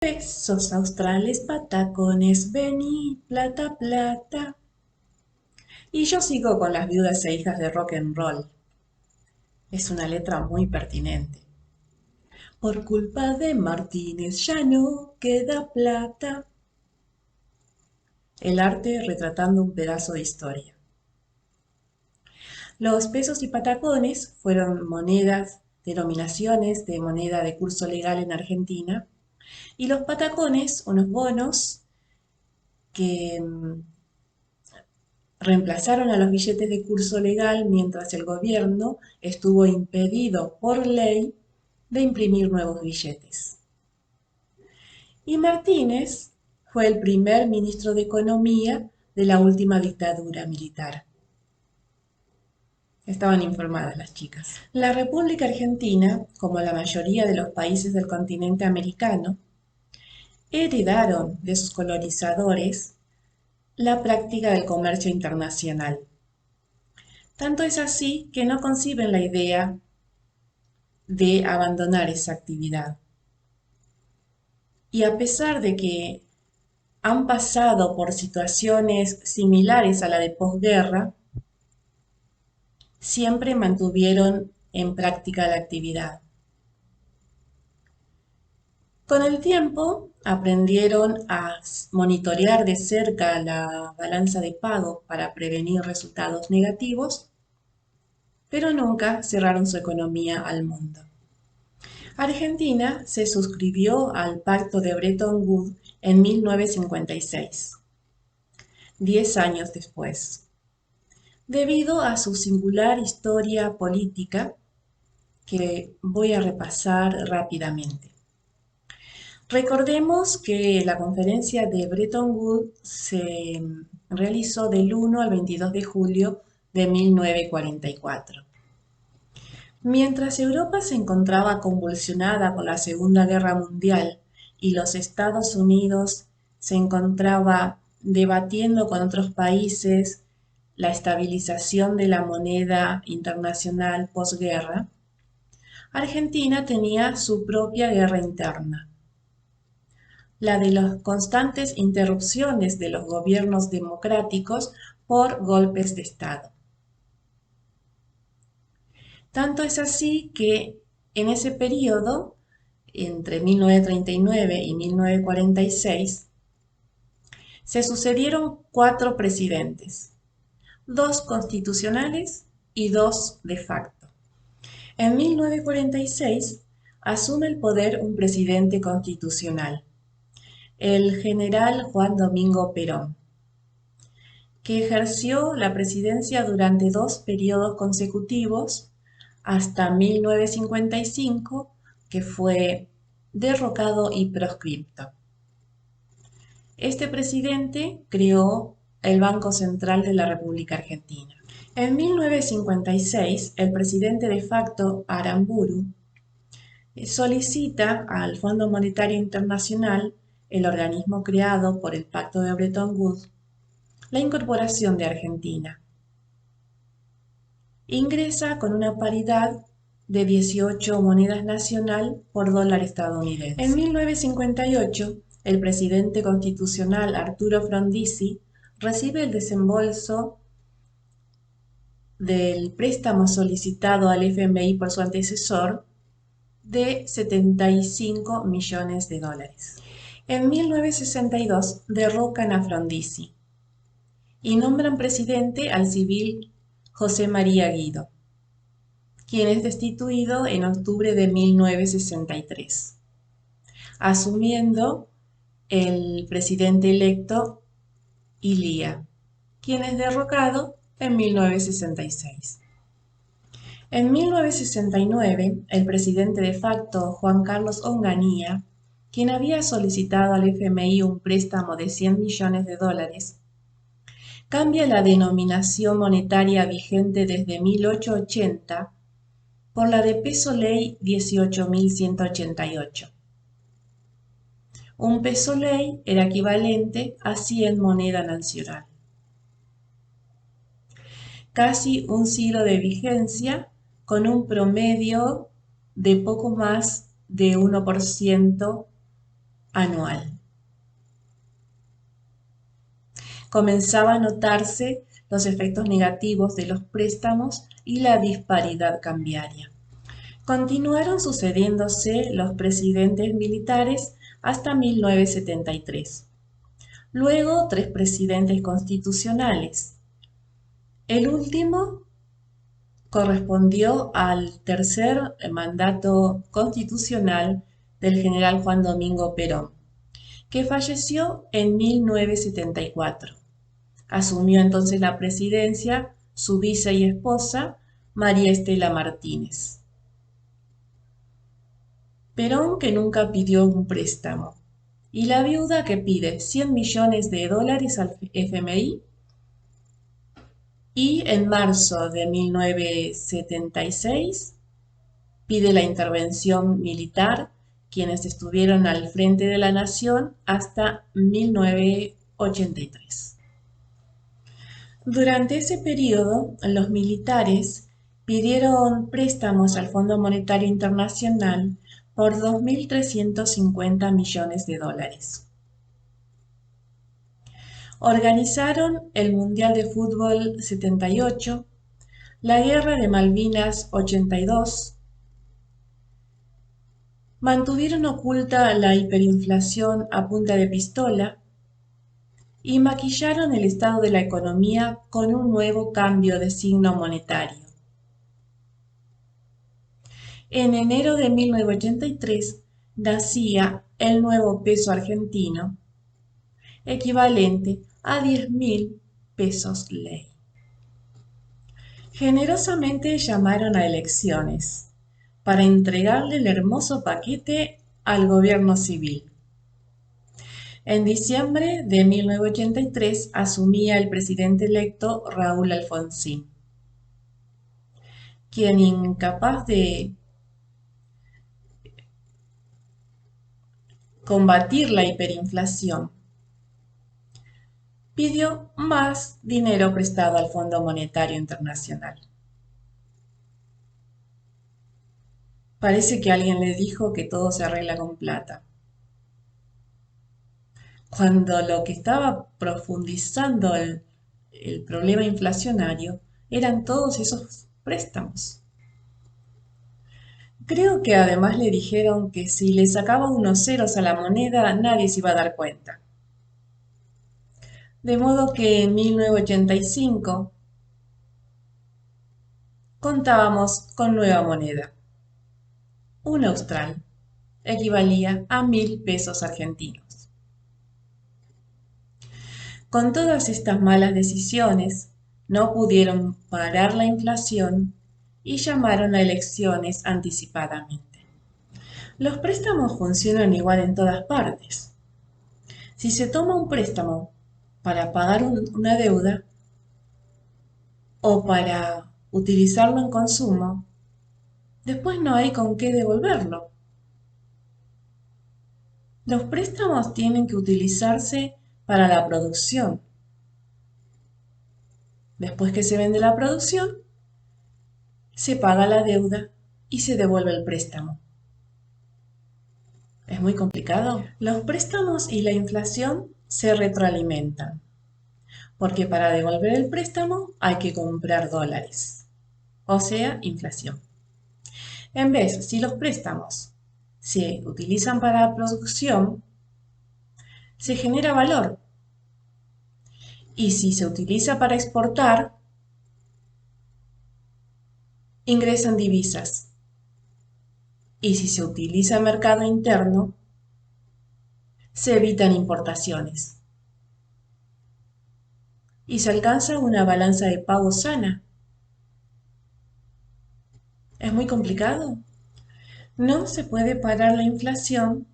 Pesos australes, patacones, vení, plata, plata. Y yo sigo con las viudas e hijas de rock and roll. Es una letra muy pertinente. Por culpa de Martínez ya no queda plata. El arte retratando un pedazo de historia. Los pesos y patacones fueron monedas, denominaciones de moneda de curso legal en Argentina. Y los patacones, unos bonos que reemplazaron a los billetes de curso legal mientras el gobierno estuvo impedido por ley de imprimir nuevos billetes. Y Martínez fue el primer ministro de Economía de la última dictadura militar. Estaban informadas las chicas. La República Argentina, como la mayoría de los países del continente americano, heredaron de sus colonizadores la práctica del comercio internacional. Tanto es así que no conciben la idea de abandonar esa actividad. Y a pesar de que han pasado por situaciones similares a la de posguerra, siempre mantuvieron en práctica la actividad. Con el tiempo aprendieron a monitorear de cerca la balanza de pago para prevenir resultados negativos, pero nunca cerraron su economía al mundo. Argentina se suscribió al Pacto de Bretton Woods en 1956, 10 años después, debido a su singular historia política que voy a repasar rápidamente. Recordemos que la conferencia de Bretton Woods se realizó del 1 al 22 de julio de 1944. Mientras Europa se encontraba convulsionada con la Segunda Guerra Mundial y los Estados Unidos se encontraba debatiendo con otros países la estabilización de la moneda internacional posguerra, Argentina tenía su propia guerra interna, la de las constantes interrupciones de los gobiernos democráticos por golpes de Estado. Tanto es así que en ese periodo, entre 1939 y 1946, se sucedieron 4 presidentes, 2 constitucionales y 2 de facto. En 1946 asume el poder un presidente constitucional, el general Juan Domingo Perón, que ejerció la presidencia durante 2 periodos consecutivos hasta 1955, que fue derrocado y proscripto. Este presidente creó el Banco Central de la República Argentina. En 1956, el presidente de facto, Aramburu, solicita al Fondo Monetario Internacional, el organismo creado por el Pacto de Bretton Woods, la incorporación de Argentina. Ingresa con una paridad de 18 monedas nacional por dólar estadounidense. En 1958, el presidente constitucional Arturo Frondizi recibe el desembolso del préstamo solicitado al FMI por su antecesor de 75 millones de dólares. En 1962 derrocan a Frondizi y nombran presidente al civil José María Guido, quien es destituido en octubre de 1963, asumiendo el presidente electo Ilía, quien es derrocado en 1966. En 1969, el presidente de facto, Juan Carlos Onganía, quien había solicitado al FMI un préstamo de 100 millones de dólares, cambia la denominación monetaria vigente desde 1880 por la de peso ley 18.188. Un peso ley era equivalente a 100 moneda nacional. Casi un siglo de vigencia con un promedio de poco más de 1% anual. Comenzaba a notarse los efectos negativos de los préstamos y la disparidad cambiaria. Continuaron sucediéndose los presidentes militares hasta 1973. Luego, 3 presidentes constitucionales. El último correspondió al tercer mandato constitucional del general Juan Domingo Perón, que falleció en 1974. Asumió entonces la presidencia su vice y esposa, María Estela Martínez. Perón, que nunca pidió un préstamo, y la viuda, que pide 100 millones de dólares al FMI, y en marzo de 1976 pide la intervención militar, quienes estuvieron al frente de la nación hasta 1983. Durante ese periodo, los militares pidieron préstamos al Fondo Monetario Internacional por 2.350 millones de dólares. Organizaron el Mundial de Fútbol 78, la Guerra de Malvinas 82, mantuvieron oculta la hiperinflación a punta de pistola y maquillaron el estado de la economía con un nuevo cambio de signo monetario. En enero de 1983 nacía el nuevo peso argentino, equivalente a 10.000 pesos ley. Generosamente llamaron a elecciones para entregarle el hermoso paquete al gobierno civil. En diciembre de 1983 asumía el presidente electo Raúl Alfonsín, quien, incapaz de combatir la hiperinflación, pidió más dinero prestado al Fondo Monetario Internacional. Parece que alguien le dijo que todo se arregla con plata, cuando lo que estaba profundizando el problema inflacionario eran todos esos préstamos. Creo que además le dijeron que si le sacaba unos ceros a la moneda nadie se iba a dar cuenta. De modo que en 1985 contábamos con nueva moneda. Un austral equivalía a 1.000 pesos argentinos. Con todas estas malas decisiones, no pudieron parar la inflación y llamaron a elecciones anticipadamente. Los préstamos funcionan igual en todas partes. Si se toma un préstamo para pagar una deuda o para utilizarlo en consumo, después no hay con qué devolverlo. Los préstamos tienen que utilizarse para la producción. Después que se vende la producción, se paga la deuda y se devuelve el préstamo. ¿Es muy complicado? Los préstamos y la inflación se retroalimentan, porque para devolver el préstamo hay que comprar dólares, o sea, inflación. En vez, si los préstamos se utilizan para la producción, se genera valor. Y si se utiliza para exportar, ingresan divisas. Y si se utiliza en mercado interno, se evitan importaciones. Y se alcanza una balanza de pago sana. ¿Es muy complicado? No se puede parar la inflación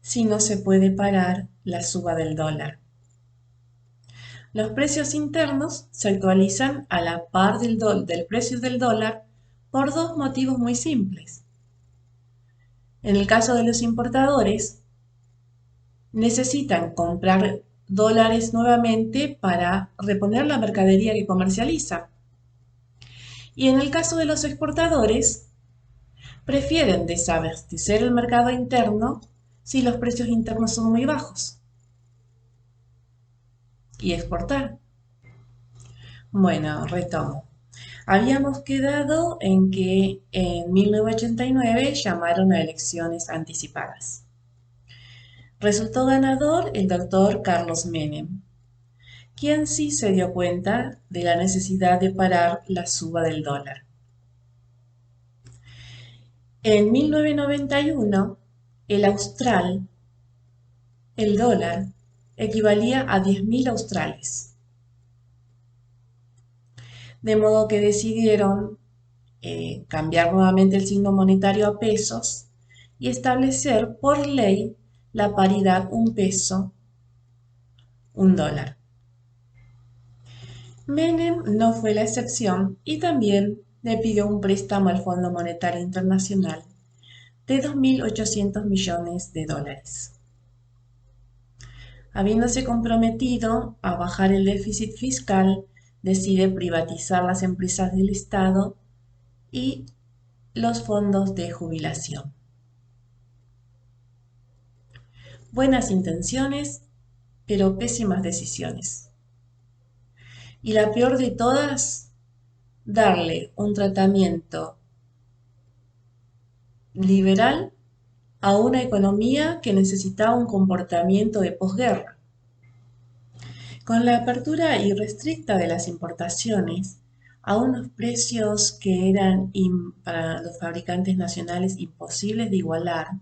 si no se puede parar la suba del dólar. Los precios internos se actualizan a la par del precio del dólar por dos motivos muy simples. En el caso de los importadores, necesitan comprar dólares nuevamente para reponer la mercadería que comercializa. Y en el caso de los exportadores, prefieren desabastecer el mercado interno si los precios internos son muy bajos? Y exportar. Bueno, retomo. Habíamos quedado en que en 1989 llamaron a elecciones anticipadas. Resultó ganador el doctor Carlos Menem, quien sí se dio cuenta de la necesidad de parar la suba del dólar. En 1991, el austral, el dólar, equivalía a 10.000 australes. De modo que decidieron cambiar nuevamente el signo monetario a pesos y establecer por ley la paridad un peso, un dólar. Menem no fue la excepción y también le pidió un préstamo al Fondo Monetario Internacional de 2.800 millones de dólares. Habiéndose comprometido a bajar el déficit fiscal, decide privatizar las empresas del Estado y los fondos de jubilación. Buenas intenciones, pero pésimas decisiones. Y la peor de todas, darle un tratamiento liberal a una economía que necesitaba un comportamiento de posguerra. Con la apertura irrestricta de las importaciones a unos precios que eran para los fabricantes nacionales imposibles de igualar,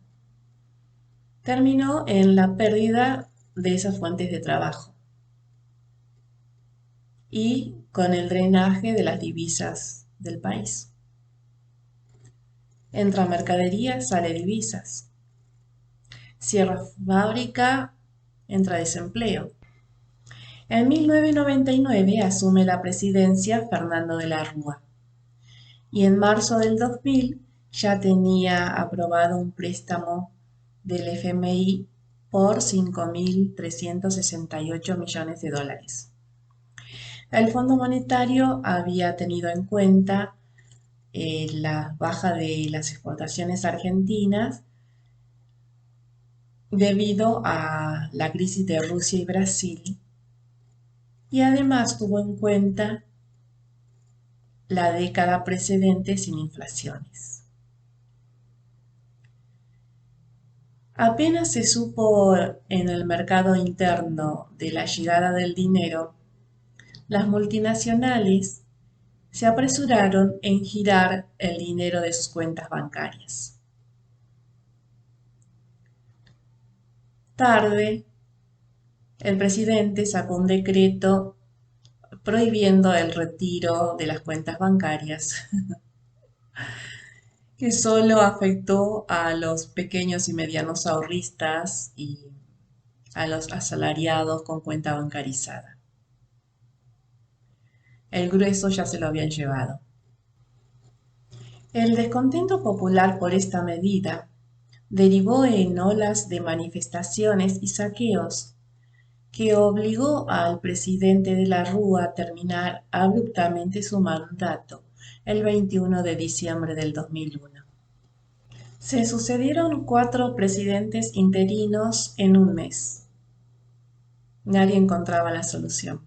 terminó en la pérdida de esas fuentes de trabajo y con el drenaje de las divisas del país. Entra mercadería, sale divisas. Cierra fábrica, entra desempleo. En 1999 asume la presidencia Fernando de la Rúa y en marzo del 2000 ya tenía aprobado un préstamo del FMI por 5.368 millones de dólares. El Fondo Monetario había tenido en cuenta la baja de las exportaciones argentinas debido a la crisis de Rusia y Brasil y además tuvo en cuenta la década precedente sin inflaciones. Apenas se supo en el mercado interno de la llegada del dinero, las multinacionales se apresuraron en girar el dinero de sus cuentas bancarias. Tarde, el presidente sacó un decreto prohibiendo el retiro de las cuentas bancarias, que solo afectó a los pequeños y medianos ahorristas y a los asalariados con cuenta bancarizada. El grueso ya se lo habían llevado. El descontento popular por esta medida derivó en olas de manifestaciones y saqueos que obligó al presidente de la Rúa a terminar abruptamente su mandato el 21 de diciembre del 2001. Se sucedieron 4 presidentes interinos en un mes. Nadie encontraba la solución.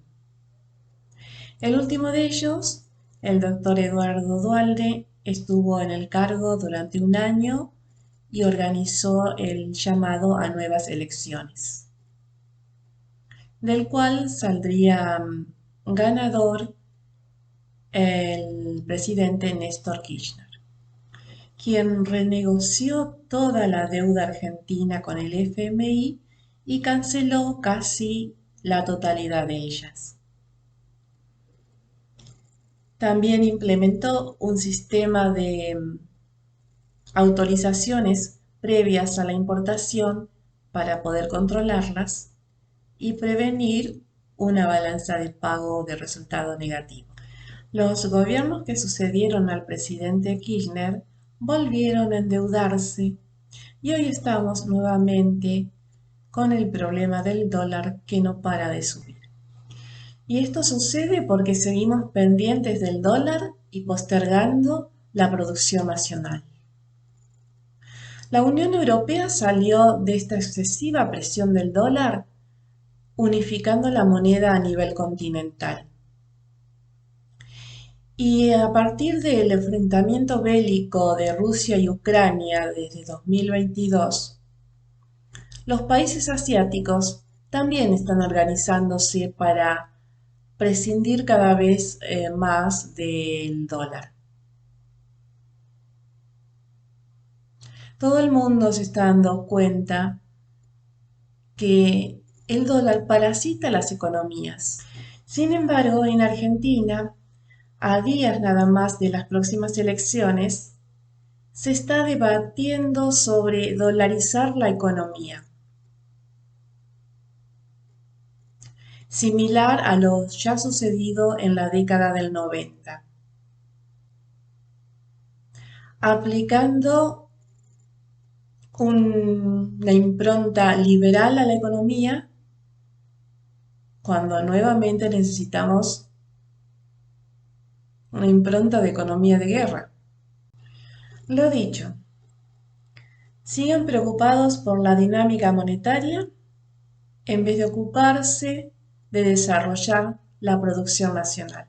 El último de ellos, el doctor Eduardo Duhalde, estuvo en el cargo durante un año y organizó el llamado a nuevas elecciones, del cual saldría ganador el presidente Néstor Kirchner, quien renegoció toda la deuda argentina con el FMI y canceló casi la totalidad de ellas. También implementó un sistema de autorizaciones previas a la importación para poder controlarlas y prevenir una balanza de pago de resultado negativo. Los gobiernos que sucedieron al presidente Kirchner volvieron a endeudarse y hoy estamos nuevamente con el problema del dólar que no para de subir. Y esto sucede porque seguimos pendientes del dólar y postergando la producción nacional. La Unión Europea salió de esta excesiva presión del dólar unificando la moneda a nivel continental. Y a partir del enfrentamiento bélico de Rusia y Ucrania desde 2022, los países asiáticos también están organizándose para prescindir cada vez más del dólar. Todo el mundo se está dando cuenta que el dólar parasita las economías. Sin embargo, en Argentina, a días nada más de las próximas elecciones, se está debatiendo sobre dolarizar la economía, similar a lo ya sucedido en la década del 90, aplicando una impronta liberal a la economía cuando nuevamente necesitamos una impronta de economía de guerra. Lo dicho, sigan preocupados por la dinámica monetaria en vez de ocuparse de desarrollar la producción nacional.